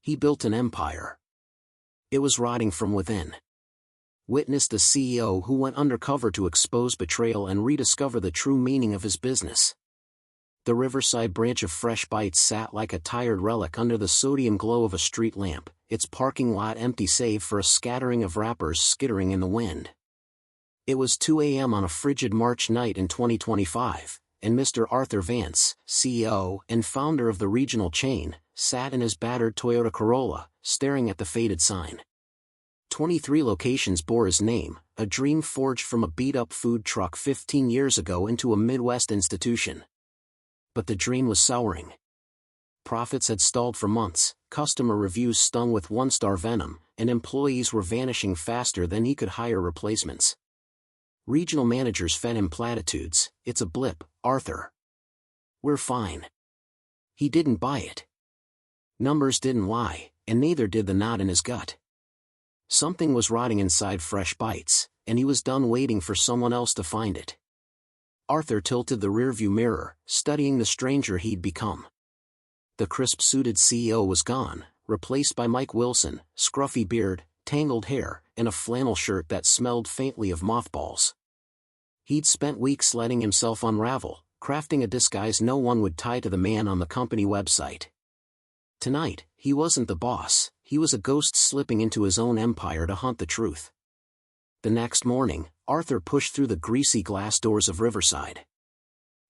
He built an empire. It was rotting from within. Witnessed a CEO who went undercover to expose betrayal and rediscover the true meaning of his business. The Riverside branch of Fresh Bites sat like a tired relic under the sodium glow of a street lamp, its parking lot empty save for a scattering of wrappers skittering in the wind. It was 2 a.m. on a frigid March night in 2025, and Mr. Arthur Vance, CEO and founder of the regional chain, sat in his battered Toyota Corolla, staring at the faded sign. 23 locations bore his name, a dream forged from a beat-up food truck 15 years ago into a Midwest institution. But the dream was souring. Profits had stalled for months, customer reviews stung with one-star venom, and employees were vanishing faster than he could hire replacements. Regional managers fed him platitudes, "It's a blip, Arthur. We're fine." He didn't buy it. Numbers didn't lie, and neither did the knot in his gut. Something was rotting inside Fresh Bites, and he was done waiting for someone else to find it. Arthur tilted the rearview mirror, studying the stranger he'd become. The crisp-suited CEO was gone, replaced by Mike Wilson, scruffy beard, tangled hair, and a flannel shirt that smelled faintly of mothballs. He'd spent weeks letting himself unravel, crafting a disguise no one would tie to the man on the company website. Tonight, he wasn't the boss, he was a ghost slipping into his own empire to hunt the truth. The next morning, Arthur pushed through the greasy glass doors of Riverside.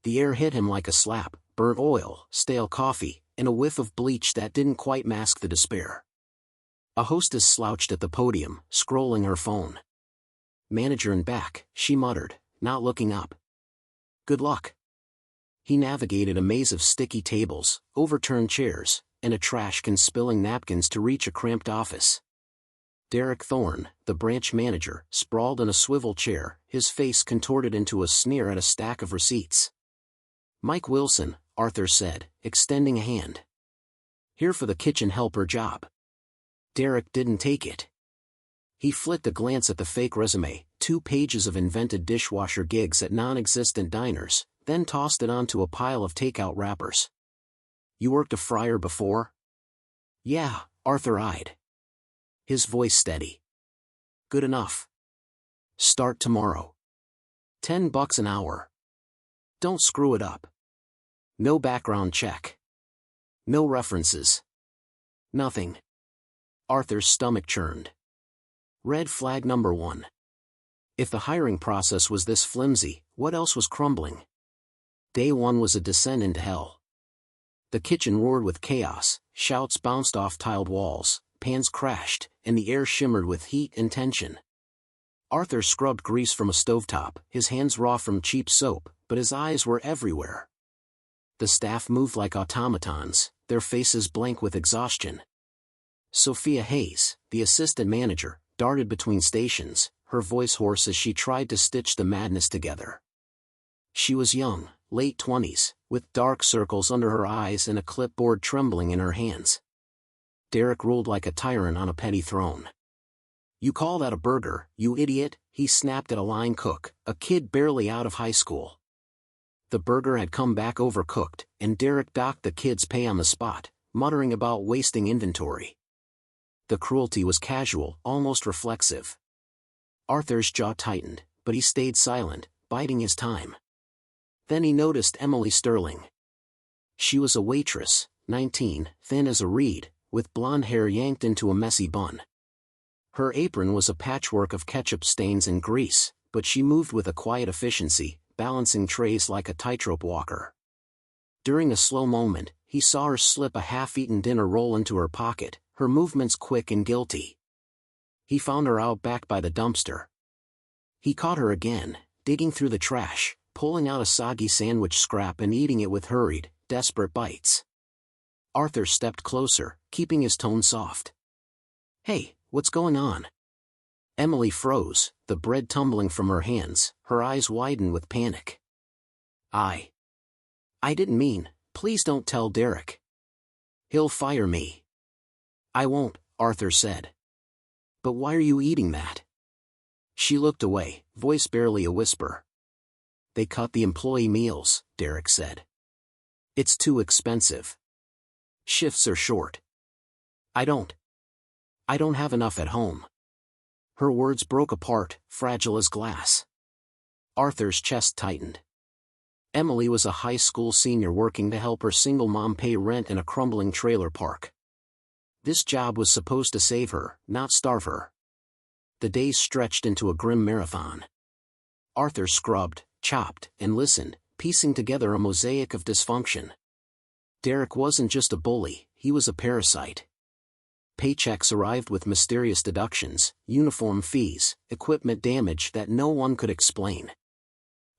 The air hit him like a slap, burnt oil, stale coffee, and a whiff of bleach that didn't quite mask the despair. A hostess slouched at the podium, scrolling her phone. "Manager in back," she muttered, not looking up. "Good luck." He navigated a maze of sticky tables, overturned chairs, and a trash can spilling napkins to reach a cramped office. Derek Thorne, the branch manager, sprawled in a swivel chair, his face contorted into a sneer at a stack of receipts. "Mike Wilson," Arthur said, extending a hand. "Here for the kitchen helper job." Derek didn't take it. He flicked a glance at the fake resume, 2 pages of invented dishwasher gigs at non-existent diners, then tossed it onto a pile of takeout wrappers. "You worked a fryer before?" "Yeah," Arthur eyed. His voice steady. "Good enough. Start tomorrow. $10 an hour. Don't screw it up. No background check. No references. Nothing." Arthur's stomach churned. Red flag number 1. If the hiring process was this flimsy, what else was crumbling? Day 1 was a descent into hell. The kitchen roared with chaos, shouts bounced off tiled walls, pans crashed, and the air shimmered with heat and tension. Arthur scrubbed grease from a stovetop, his hands raw from cheap soap, but his eyes were everywhere. The staff moved like automatons, their faces blank with exhaustion. Sophia Hayes, the assistant manager, darted between stations, her voice hoarse as she tried to stitch the madness together. She was young, late 20s, with dark circles under her eyes and a clipboard trembling in her hands. Derek ruled like a tyrant on a petty throne. "You call that a burger, you idiot?" he snapped at a line cook, a kid barely out of high school. The burger had come back overcooked, and Derek docked the kid's pay on the spot, muttering about wasting inventory. The cruelty was casual, almost reflexive. Arthur's jaw tightened, but he stayed silent, biding his time. Then he noticed Emily Sterling. She was a waitress, 19, thin as a reed, with blonde hair yanked into a messy bun. Her apron was a patchwork of ketchup stains and grease, but she moved with a quiet efficiency, balancing trays like a tightrope walker. During a slow moment, he saw her slip a half-eaten dinner roll into her pocket, her movements quick and guilty. He found her out back by the dumpster. He caught her again, digging through the trash, pulling out a soggy sandwich scrap and eating it with hurried, desperate bites. Arthur stepped closer, keeping his tone soft. "Hey, what's going on?" Emily froze, the bread tumbling from her hands, her eyes widened with panic. I didn't mean, please don't tell Derek. He'll fire me." "I won't," Arthur said. "But why are you eating that?" She looked away, voice barely a whisper. "They cut the employee meals," Derek said. "It's too expensive. Shifts are short. I don't have enough at home. Her words broke apart, fragile as glass. Arthur's chest tightened. Emily was a high school senior working to help her single mom pay rent in a crumbling trailer park. This job was supposed to save her, not starve her. The days stretched into a grim marathon. Arthur scrubbed, chopped, and listened, piecing together a mosaic of dysfunction. Derek wasn't just a bully, he was a parasite. Paychecks arrived with mysterious deductions, uniform fees, equipment damage that no one could explain.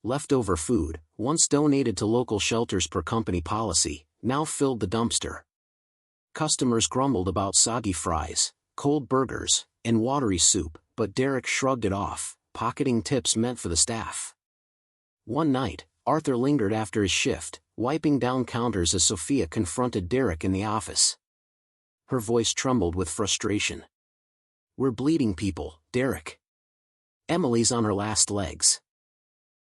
Leftover food, once donated to local shelters per company policy, now filled the dumpster. Customers grumbled about soggy fries, cold burgers, and watery soup, but Derek shrugged it off, pocketing tips meant for the staff. One night, Arthur lingered after his shift, wiping down counters as Sophia confronted Derek in the office. Her voice trembled with frustration. "We're bleeding people, Derek. Emily's on her last legs.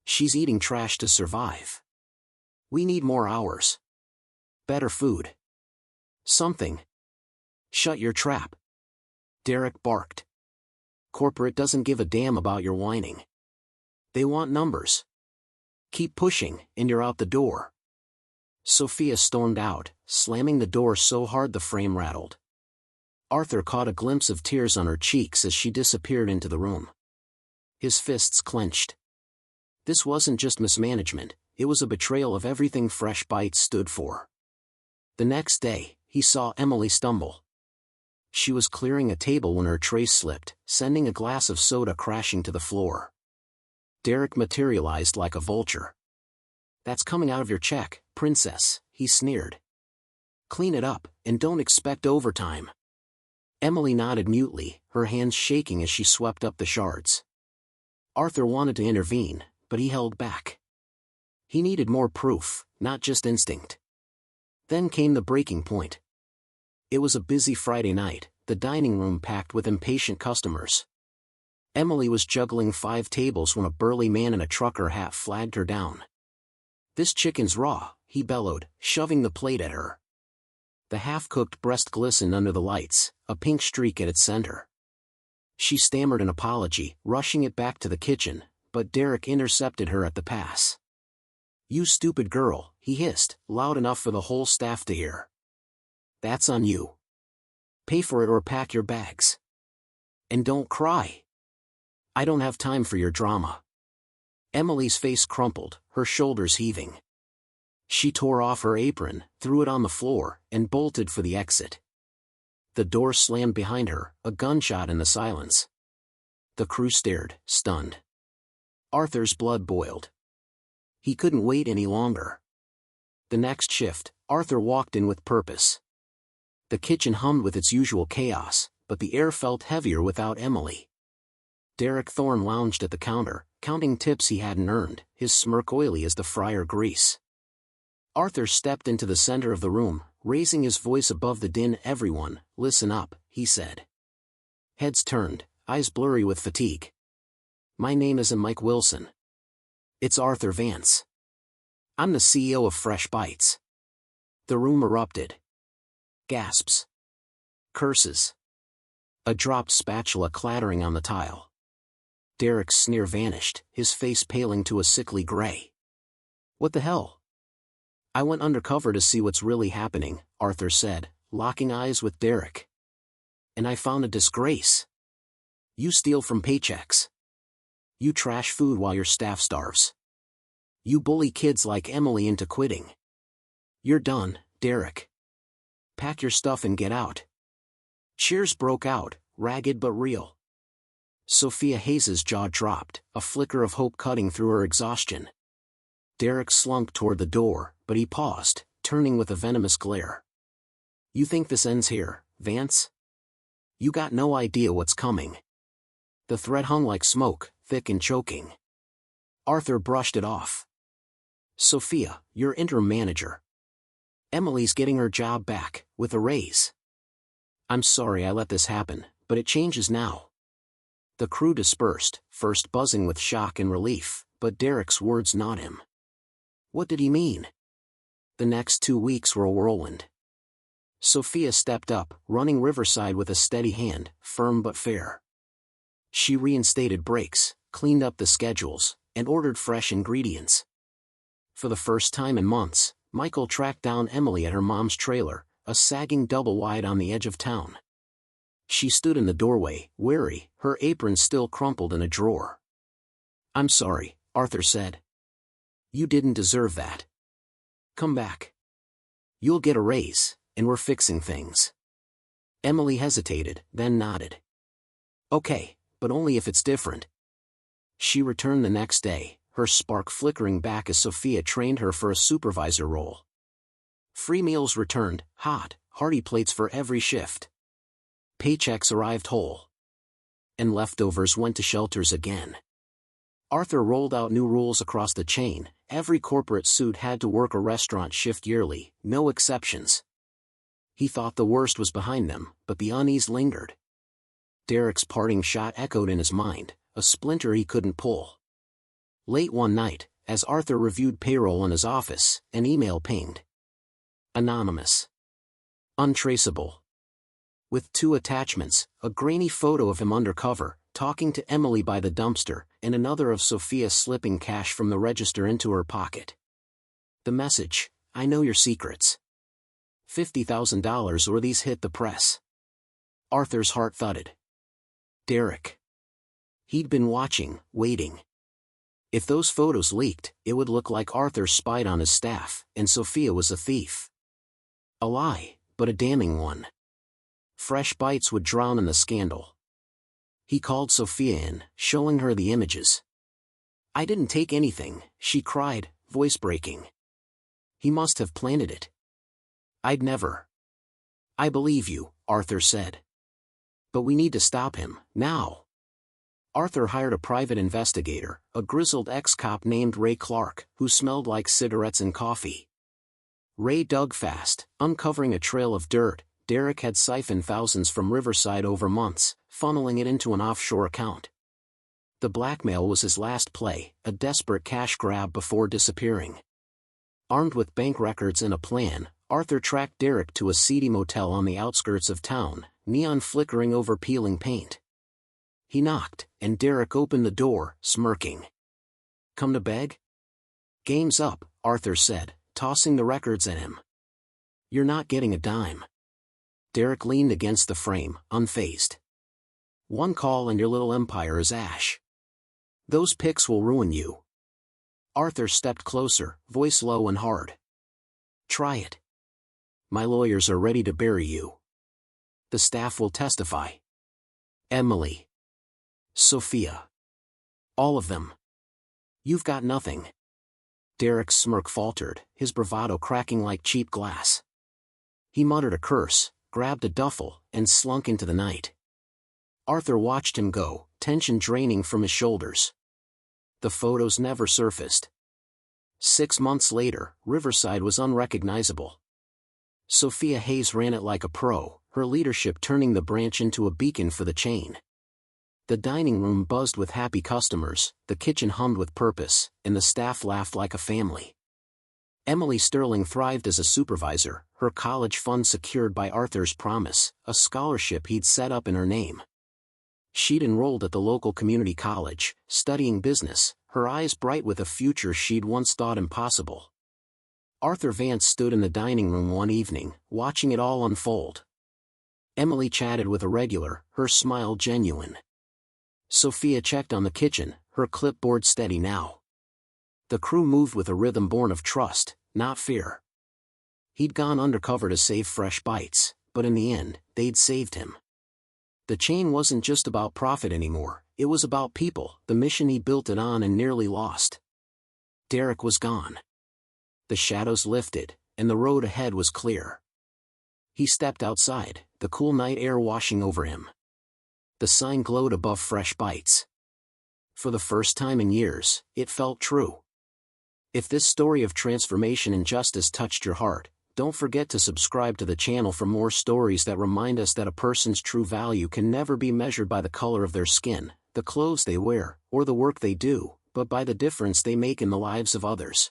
She's eating trash to survive. We need more hours. Better food. Something. Shut your trap." Derek barked. "Corporate doesn't give a damn about your whining. They want numbers. Keep pushing, and you're out the door." Sophia stormed out, slamming the door so hard the frame rattled. Arthur caught a glimpse of tears on her cheeks as she disappeared into the room. His fists clenched. This wasn't just mismanagement, it was a betrayal of everything Fresh Bites stood for. The next day, he saw Emily stumble. She was clearing a table when her tray slipped, sending a glass of soda crashing to the floor. Derek materialized like a vulture. "That's coming out of your check, princess," he sneered. "Clean it up, and don't expect overtime." Emily nodded mutely, her hands shaking as she swept up the shards. Arthur wanted to intervene, but he held back. He needed more proof, not just instinct. Then came the breaking point. It was a busy Friday night, the dining room packed with impatient customers. Emily was juggling 5 tables when a burly man in a trucker hat flagged her down. "This chicken's raw," he bellowed, shoving the plate at her. The half-cooked breast glistened under the lights, a pink streak at its center. She stammered an apology, rushing it back to the kitchen, but Derek intercepted her at the pass. "You stupid girl," he hissed, loud enough for the whole staff to hear. "That's on you. Pay for it or pack your bags. And don't cry. I don't have time for your drama." Emily's face crumpled, her shoulders heaving. She tore off her apron, threw it on the floor, and bolted for the exit. The door slammed behind her, a gunshot in the silence. The crew stared, stunned. Arthur's blood boiled. He couldn't wait any longer. The next shift, Arthur walked in with purpose. The kitchen hummed with its usual chaos, but the air felt heavier without Emily. Derek Thorne lounged at the counter, counting tips he hadn't earned, his smirk oily as the fryer grease. Arthur stepped into the center of the room, raising his voice above the din. "Everyone, listen up," he said. Heads turned, eyes blurry with fatigue. "My name isn't Mike Wilson. It's Arthur Vance. I'm the CEO of Fresh Bites." The room erupted. Gasps. Curses. A dropped spatula clattering on the tile. Derek's sneer vanished, his face paling to a sickly gray. "What the hell?" "I went undercover to see what's really happening," Arthur said, locking eyes with Derek. "And I found a disgrace. You steal from paychecks. You trash food while your staff starves. You bully kids like Emily into quitting. You're done, Derek. Pack your stuff and get out." Cheers broke out, ragged but real. Sophia Hayes's jaw dropped, a flicker of hope cutting through her exhaustion. Derek slunk toward the door, but he paused, turning with a venomous glare. "You think this ends here, Vance? You got no idea what's coming." The threat hung like smoke, thick and choking. Arthur brushed it off. "Sophia, you're interim manager. Emily's getting her job back, with a raise. I'm sorry I let this happen, but it changes now." The crew dispersed, first buzzing with shock and relief, but Derek's words gnawed him. What did he mean? The next 2 weeks were a whirlwind. Sophia stepped up, running Riverside with a steady hand, firm but fair. She reinstated brakes, cleaned up the schedules, and ordered fresh ingredients. For the first time in months, Michael tracked down Emily at her mom's trailer, a sagging double-wide on the edge of town. She stood in the doorway, weary, her apron still crumpled in a drawer. "I'm sorry," Arthur said. "You didn't deserve that. Come back. You'll get a raise, and we're fixing things." Emily hesitated, then nodded. "Okay, but only if it's different." She returned the next day, her spark flickering back as Sophia trained her for a supervisor role. Free meals returned, hot, hearty plates for every shift. Paychecks arrived whole. And leftovers went to shelters again. Arthur rolled out new rules across the chain. Every corporate suit had to work a restaurant shift yearly, no exceptions. He thought the worst was behind them, but the unease lingered. Derek's parting shot echoed in his mind, a splinter he couldn't pull. Late one night, as Arthur reviewed payroll in his office, an email pinged. Anonymous. Untraceable. With 2 attachments, a grainy photo of him undercover, talking to Emily by the dumpster, and another of Sophia slipping cash from the register into her pocket. The message: "I know your secrets. $50,000 or these hit the press." Arthur's heart thudded. Derek. He'd been watching, waiting. If those photos leaked, it would look like Arthur spied on his staff, and Sophia was a thief. A lie, but a damning one. Fresh bites would drown in the scandal. He called Sophia in, showing her the images. "I didn't take anything," she cried, voice breaking. "He must have planted it." "I'd never." "I believe you," Arthur said. "But we need to stop him, now." Arthur hired a private investigator, a grizzled ex-cop named Ray Clark, who smelled like cigarettes and coffee. Ray dug fast, uncovering a trail of dirt. Derek had siphoned thousands from Riverside over months, funneling it into an offshore account. The blackmail was his last play, a desperate cash grab before disappearing. Armed with bank records and a plan, Arthur tracked Derek to a seedy motel on the outskirts of town, neon flickering over peeling paint. He knocked, and Derek opened the door, smirking. "Come to beg?" "Game's up," Arthur said, tossing the records at him. "You're not getting a dime." Derek leaned against the frame, unfazed. "One call and your little empire is ash. Those pics will ruin you." Arthur stepped closer, voice low and hard. "Try it. My lawyers are ready to bury you. The staff will testify. Emily. Sophia. All of them. You've got nothing." Derek's smirk faltered, his bravado cracking like cheap glass. He muttered a curse, grabbed a duffel, and slunk into the night. Arthur watched him go, tension draining from his shoulders. The photos never surfaced. 6 months later, Riverside was unrecognizable. Sophia Hayes ran it like a pro, her leadership turning the branch into a beacon for the chain. The dining room buzzed with happy customers, the kitchen hummed with purpose, and the staff laughed like a family. Emily Sterling thrived as a supervisor, her college fund secured by Arthur's promise, a scholarship he'd set up in her name. She'd enrolled at the local community college, studying business, her eyes bright with a future she'd once thought impossible. Arthur Vance stood in the dining room one evening, watching it all unfold. Emily chatted with a regular, her smile genuine. Sophia checked on the kitchen, her clipboard steady now. The crew moved with a rhythm born of trust, not fear. He'd gone undercover to save fresh bites, but in the end, they'd saved him. The chain wasn't just about profit anymore, it was about people, the mission he built it on and nearly lost. Derek was gone. The shadows lifted, and the road ahead was clear. He stepped outside, the cool night air washing over him. The sign glowed above fresh bites. For the first time in years, it felt true. If this story of transformation and justice touched your heart, don't forget to subscribe to the channel for more stories that remind us that a person's true value can never be measured by the color of their skin, the clothes they wear, or the work they do, but by the difference they make in the lives of others.